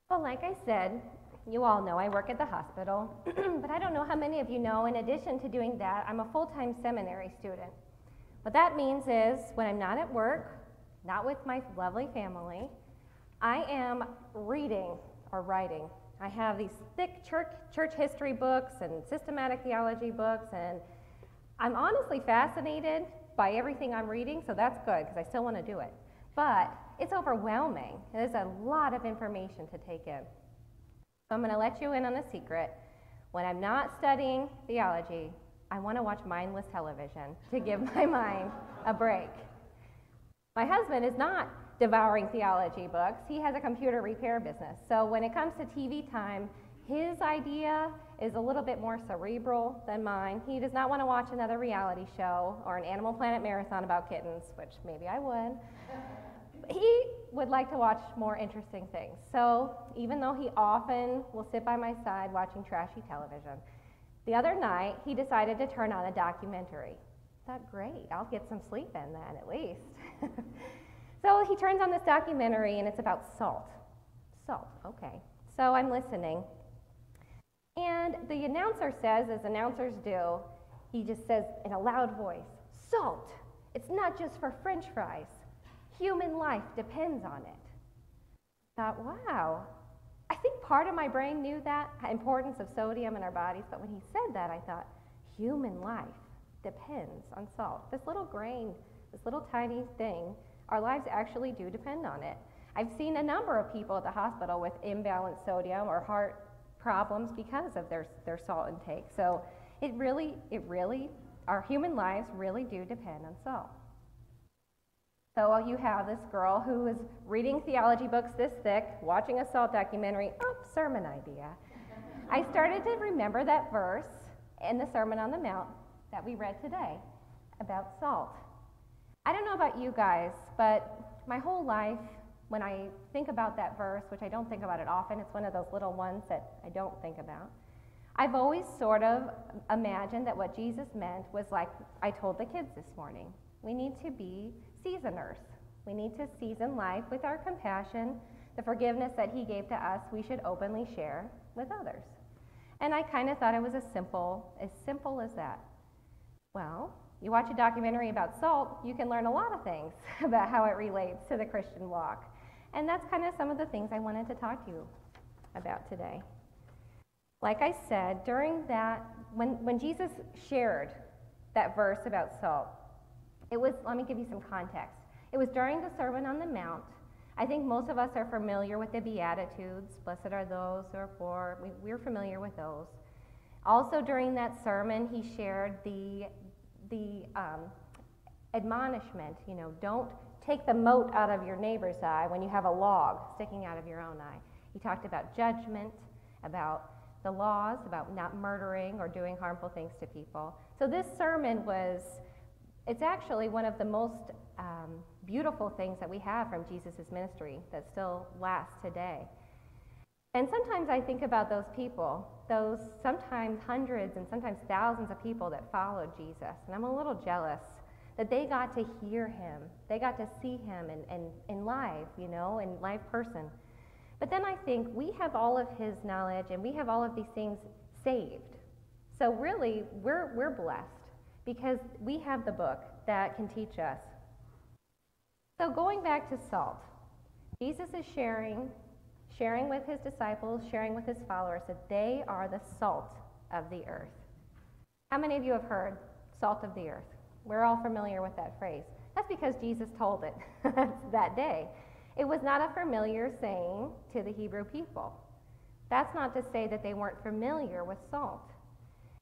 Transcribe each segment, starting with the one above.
Well, like I said, you all know I work at the hospital, but I don't know how many of you know, in addition to doing that, I'm a full-time seminary student. What that means is when I'm not at work, not with my lovely family, I am reading or writing. I have these thick church history books and systematic theology books, and I'm honestly fascinated by everything I'm reading, so that's good because I still want to do it. But it's overwhelming. There's a lot of information to take in. So I'm going to let you in on a secret. When I'm not studying theology, I want to watch mindless television to give my mind a break. My husband is not devouring theology books. He has a computer repair business. So when it comes to TV time, his idea is a little bit more cerebral than mine. He does not want to watch another reality show or an Animal Planet marathon about kittens, which maybe I would. He would like to watch more interesting things. So even though he often will sit by my side watching trashy television, the other night he decided to turn on a documentary. I thought, great, I'll get some sleep in then at least. So he turns on this documentary and it's about salt. Salt, okay. So I'm listening. And the announcer says, as announcers do, he just says in a loud voice, salt, it's not just for French fries. Human life depends on it. I thought, wow. I think part of my brain knew that importance of sodium in our bodies, but when he said that, I thought, human life depends on salt. This little grain, this little tiny thing, our lives actually do depend on it. I've seen a number of people at the hospital with imbalanced sodium or heart problems because of their salt intake. So it really, our human lives really do depend on salt. So you have this girl who is reading theology books this thick, watching a salt documentary, sermon idea. I started to remember that verse in the Sermon on the Mount that we read today about salt. I don't know about you guys, but my whole life, when I think about that verse, which I don't think about it often, it's one of those little ones that I don't think about, I've always sort of imagined that what Jesus meant was like I told the kids this morning. We need to be seasoners. We need to season life with our compassion. The forgiveness that he gave to us, we should openly share with others. And I kind of thought it was as simple as that. Well, you watch a documentary about salt, you can learn a lot of things about how it relates to the Christian walk. And that's kind of some of the things I wanted to talk to you about today. Like I said, during that, when Jesus shared that verse about salt, it was, let me give you some context. It was during the Sermon on the Mount. I think most of us are familiar with the Beatitudes. Blessed are those who are poor. We're familiar with those. Also during that sermon, he shared the admonishment, don't take the mote out of your neighbor's eye when you have a log sticking out of your own eye. He talked about judgment, about the laws, about not murdering or doing harmful things to people. So this sermon it's actually one of the most beautiful things that we have from Jesus' ministry that still lasts today. And sometimes I think about those people, those sometimes hundreds and sometimes thousands of people that followed Jesus, and I'm a little jealous that they got to hear him, they got to see him in live, in live person. But then I think we have all of his knowledge and we have all of these things saved. So really, we're blessed because we have the book that can teach us. So going back to salt, Jesus is sharing with his disciples, sharing with his followers that they are the salt of the earth. How many of you have heard salt of the earth? We're all familiar with that phrase. That's because Jesus told it that day. It was not a familiar saying to the Hebrew people. That's not to say that they weren't familiar with salt.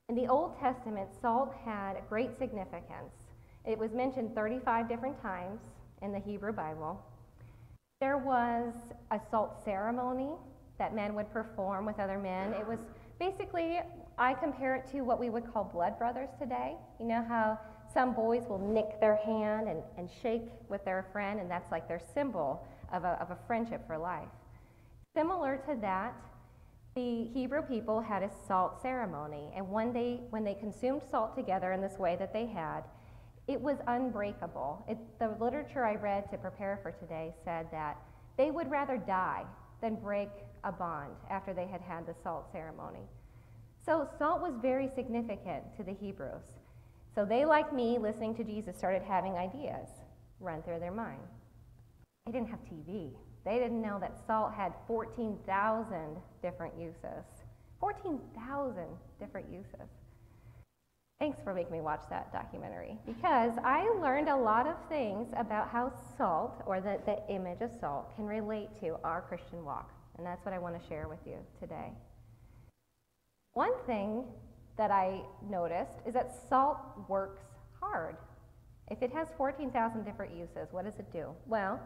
In the Old Testament, salt had great significance. It was mentioned 35 different times in the Hebrew Bible. There was a salt ceremony that men would perform with other men. It was basically, I compare it to what we would call blood brothers today. You know how some boys will nick their hand and shake with their friend, and that's like their symbol of a friendship for life. Similar to that, the Hebrew people had a salt ceremony, and when they consumed salt together in this way that they had, it was unbreakable. The literature I read to prepare for today said that they would rather die than break a bond after they had had the salt ceremony. So salt was very significant to the Hebrews. So they, like me, listening to Jesus, started having ideas run through their mind. They didn't have TV. They didn't know that salt had 14,000 different uses. 14,000 different uses. Thanks for making me watch that documentary, because I learned a lot of things about how salt, or the image of salt, can relate to our Christian walk. And that's what I want to share with you today. One thing that I noticed is that salt works hard. If it has 14,000 different uses, what does it do? Well,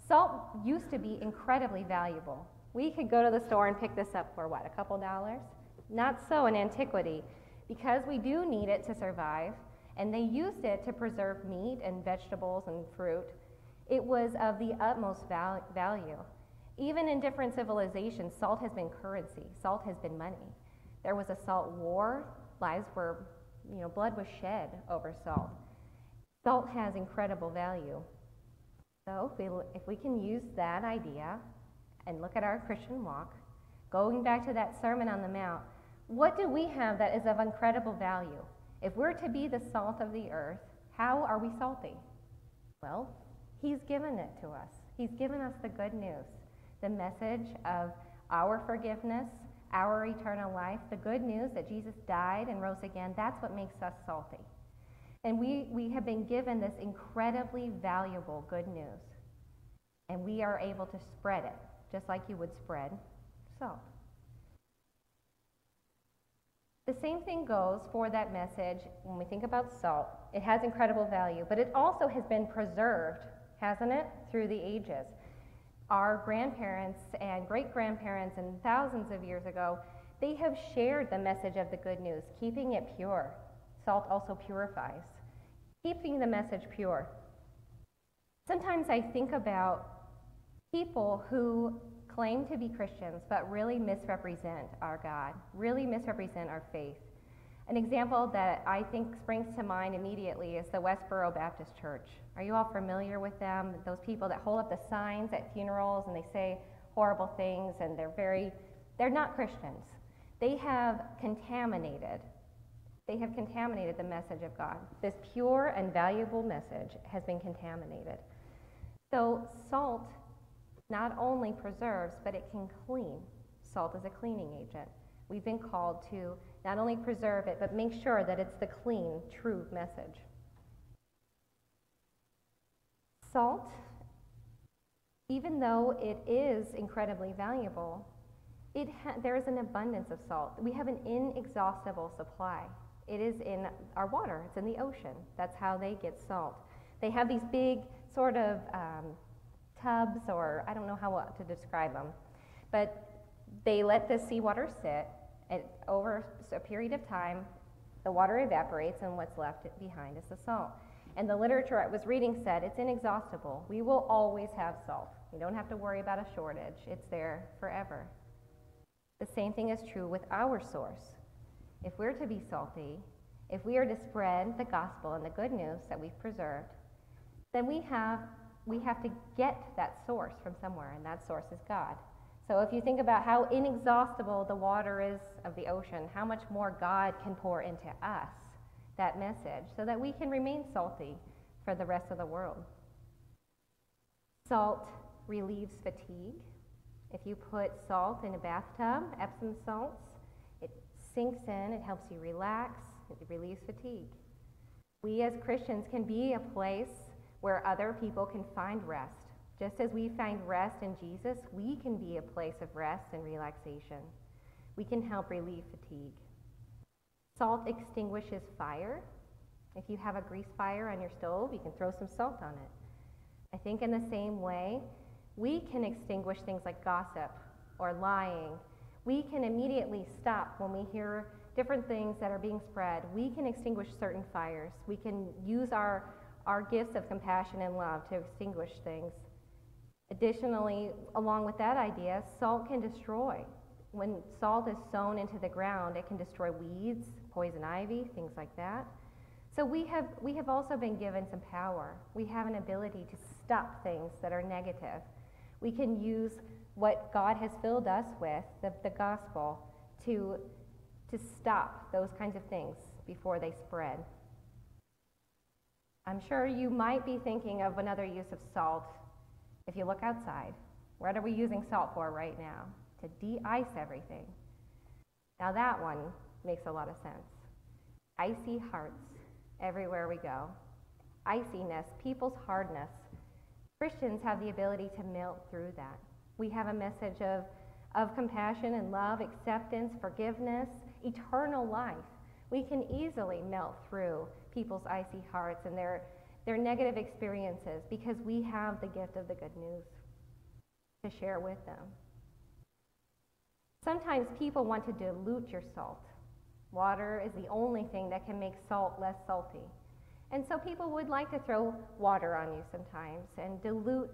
salt used to be incredibly valuable. We could go to the store and pick this up for what, a couple dollars? Not so in antiquity, because we do need it to survive, and they used it to preserve meat and vegetables and fruit. It was of the utmost value. Even in different civilizations, salt has been currency. Salt has been money. There was a salt war. Lives were, blood was shed over salt. Salt has incredible value. So if we can use that idea and look at our Christian walk, going back to that Sermon on the Mount, what do we have that is of incredible value? If we're to be the salt of the earth, how are we salty? Well, he's given it to us. He's given us the good news, the message of our forgiveness, our eternal life, the good news that Jesus died and rose again. That's what makes us salty. And we have been given this incredibly valuable good news. And we are able to spread it, just like you would spread salt. The same thing goes for that message when we think about salt. It has incredible value, but it also has been preserved, hasn't it, through the ages. Our grandparents and great-grandparents and thousands of years ago, they have shared the message of the good news, keeping it pure. Salt also purifies, keeping the message pure. Sometimes I think about people who claim to be Christians but really misrepresent our God, really misrepresent our faith. An example that I think springs to mind immediately is the Westboro Baptist Church. Are you all familiar with them? Those people that hold up the signs at funerals and they say horrible things, and they're not Christians. They have contaminated the message of God. This pure and valuable message has been contaminated. So salt not only preserves, but it can clean. Salt is a cleaning agent. We've been called to not only preserve it, but make sure that it's the clean, true message. Salt, even though it is incredibly valuable, there is an abundance of salt. We have an inexhaustible supply. It is in our water. It's in the ocean. That's how they get salt. They have these big sort of tubs, or I don't know how to describe them, but they let the seawater sit, and over a period of time, the water evaporates, and what's left behind is the salt. And the literature I was reading said it's inexhaustible. We will always have salt. We don't have to worry about a shortage. It's there forever. The same thing is true with our source. If we're to be salty, if we are to spread the gospel and the good news that we've preserved, then we have to get that source from somewhere, and that source is God. So if you think about how inexhaustible the water is of the ocean, how much more God can pour into us that message so that we can remain salty for the rest of the world. Salt relieves fatigue. If you put salt in a bathtub, Epsom salts, it sinks in, it helps you relax, it relieves fatigue. We as Christians can be a place where other people can find rest. Just as we find rest in Jesus, we can be a place of rest and relaxation. We can help relieve fatigue. Salt extinguishes fire. If you have a grease fire on your stove, you can throw some salt on it. I think in the same way, we can extinguish things like gossip or lying. We can immediately stop when we hear different things that are being spread. We can extinguish certain fires. We can use our gifts of compassion and love to extinguish things. Additionally, along with that idea, salt can destroy. When salt is sown into the ground, it can destroy weeds, poison ivy, things like that. So we have also been given some power. We have an ability to stop things that are negative. We can use what God has filled us with, the gospel, to stop those kinds of things before they spread. I'm sure you might be thinking of another use of salt. If you look outside, what are we using salt for right now? To de-ice everything. Now that one makes a lot of sense. Icy hearts everywhere we go. Iciness, people's hardness. Christians have the ability to melt through that. We have a message of compassion and love, acceptance, forgiveness, eternal life. We can easily melt through people's icy hearts and their negative experiences because we have the gift of the good news to share with them. Sometimes people want to dilute your salt. Water is the only thing that can make salt less salty. And so people would like to throw water on you sometimes and dilute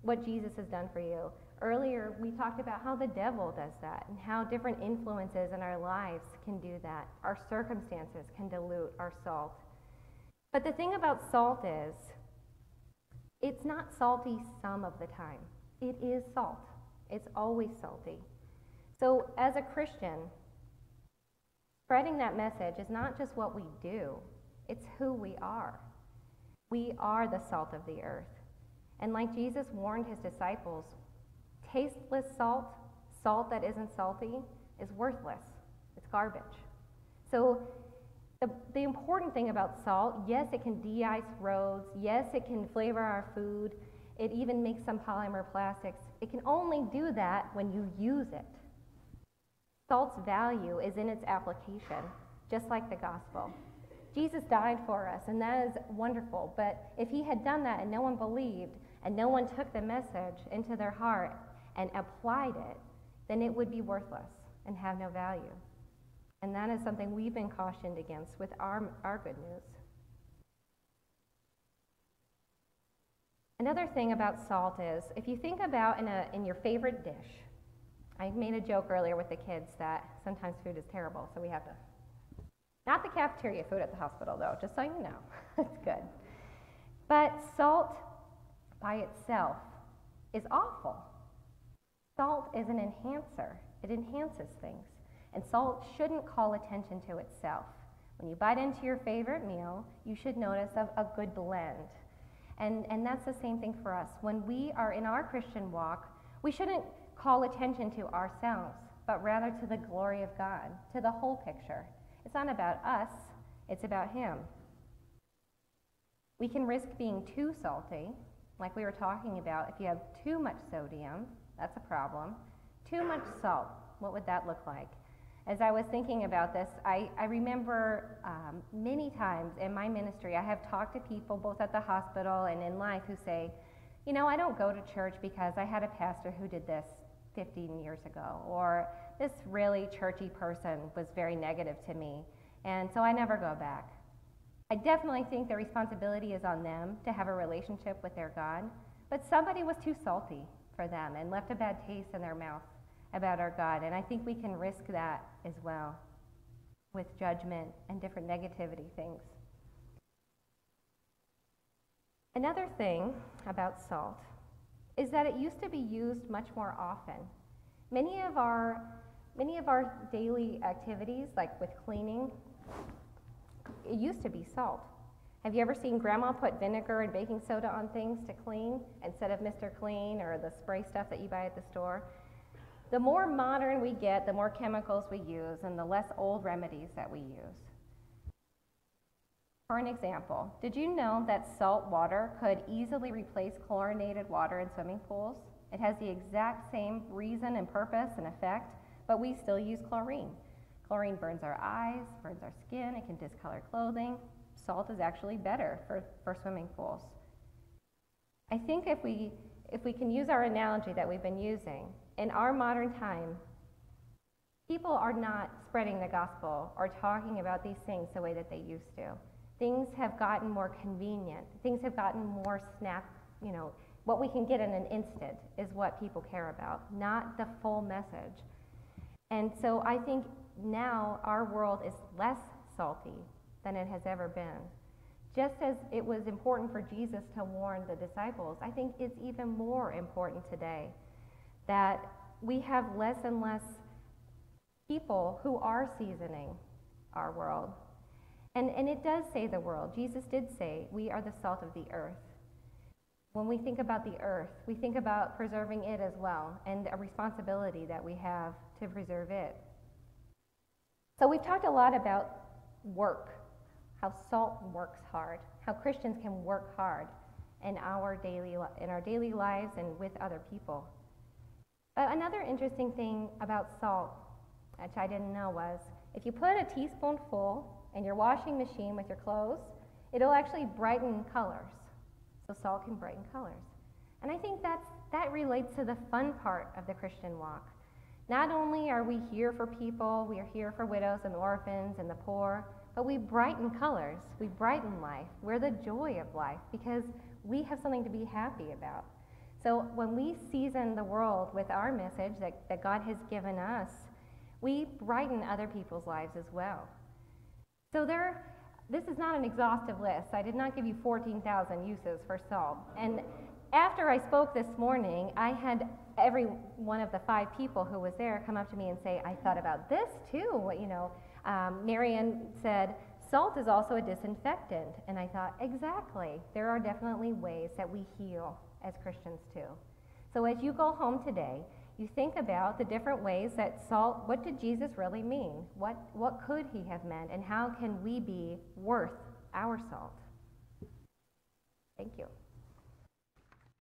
what Jesus has done for you. Earlier, we talked about how the devil does that and how different influences in our lives can do that. Our circumstances can dilute our salt. But the thing about salt is, it's not salty some of the time. It is salt. It's always salty. So as a Christian, spreading that message is not just what we do, it's who we are. We are the salt of the earth. And like Jesus warned his disciples, tasteless salt, salt that isn't salty, is worthless. It's garbage. So the important thing about salt, yes, it can de-ice roads. Yes, it can flavor our food. It even makes some polymer plastics. It can only do that when you use it. Salt's value is in its application, just like the gospel. Jesus died for us, and that is wonderful. But if he had done that and no one believed, and no one took the message into their heart and applied it, then it would be worthless and have no value. And that is something we've been cautioned against with our good news. Another thing about salt is, if you think about in your favorite dish, I made a joke earlier with the kids that sometimes food is terrible, so we have to, not the cafeteria food at the hospital though, just so you know, it's good. But salt by itself is awful. Salt is an enhancer. It enhances things. And salt shouldn't call attention to itself. When you bite into your favorite meal, you should notice a good blend. And that's the same thing for us. When we are in our Christian walk, we shouldn't call attention to ourselves, but rather to the glory of God, to the whole picture. It's not about us, it's about him. We can risk being too salty, like we were talking about. If you have too much sodium, that's a problem. Too much salt, what would that look like? As I was thinking about this, I remember many times in my ministry, I have talked to people both at the hospital and in life who say, you know, I don't go to church because I had a pastor who did this 15 years ago, or this really churchy person was very negative to me, and so I never go back. I definitely think the responsibility is on them to have a relationship with their God, but somebody was too salty for them and left a bad taste in their mouth about our God, and I think we can risk that as well with judgment and different negativity things. Another thing about salt is that it used to be used much more often. Many of our daily activities, like with cleaning, it used to be salt. Have you ever seen Grandma put vinegar and baking soda on things to clean instead of Mr. Clean or the spray stuff that you buy at the store? The more modern we get, the more chemicals we use and the less old remedies that we use. For an example, did you know that salt water could easily replace chlorinated water in swimming pools? It has the exact same reason and purpose and effect, but we still use chlorine. Chlorine burns our eyes, burns our skin, it can discolor clothing. Salt is actually better for swimming pools. I think if we can use our analogy that we've been using, in our modern time, people are not spreading the gospel or talking about these things the way that they used to. Things have gotten more convenient. Things have gotten more what we can get in an instant is what people care about, not the full message. And so I think now our world is less salty than it has ever been. Just as it was important for Jesus to warn the disciples, I think it's even more important today. that we have less and less people who are seasoning our world. And it does say the world. Jesus did say we are the salt of the earth. When we think about the earth, we think about preserving it as well, and a responsibility that we have to preserve it. So we've talked a lot about work, how salt works hard, how Christians can work hard in our daily lives and with other people. But another interesting thing about salt, which I didn't know, was if you put a teaspoonful in your washing machine with your clothes, it'll actually brighten colors. So salt can brighten colors. And I think that relates to the fun part of the Christian walk. Not only are we here for people, we are here for widows and orphans and the poor, but we brighten colors, we brighten life. We're the joy of life because we have something to be happy about. So when we season the world with our message that God has given us, we brighten other people's lives as well. So this is not an exhaustive list. I did not give you 14,000 uses for salt. And after I spoke this morning, I had every one of the 5 people who was there come up to me and say, I thought about this too. Marianne said, salt is also a disinfectant. And I thought, exactly. There are definitely ways that we heal as Christians too. So as you go home today, you think about the different ways that salt, what did Jesus really mean? What could he have meant? And how can we be worth our salt? Thank you.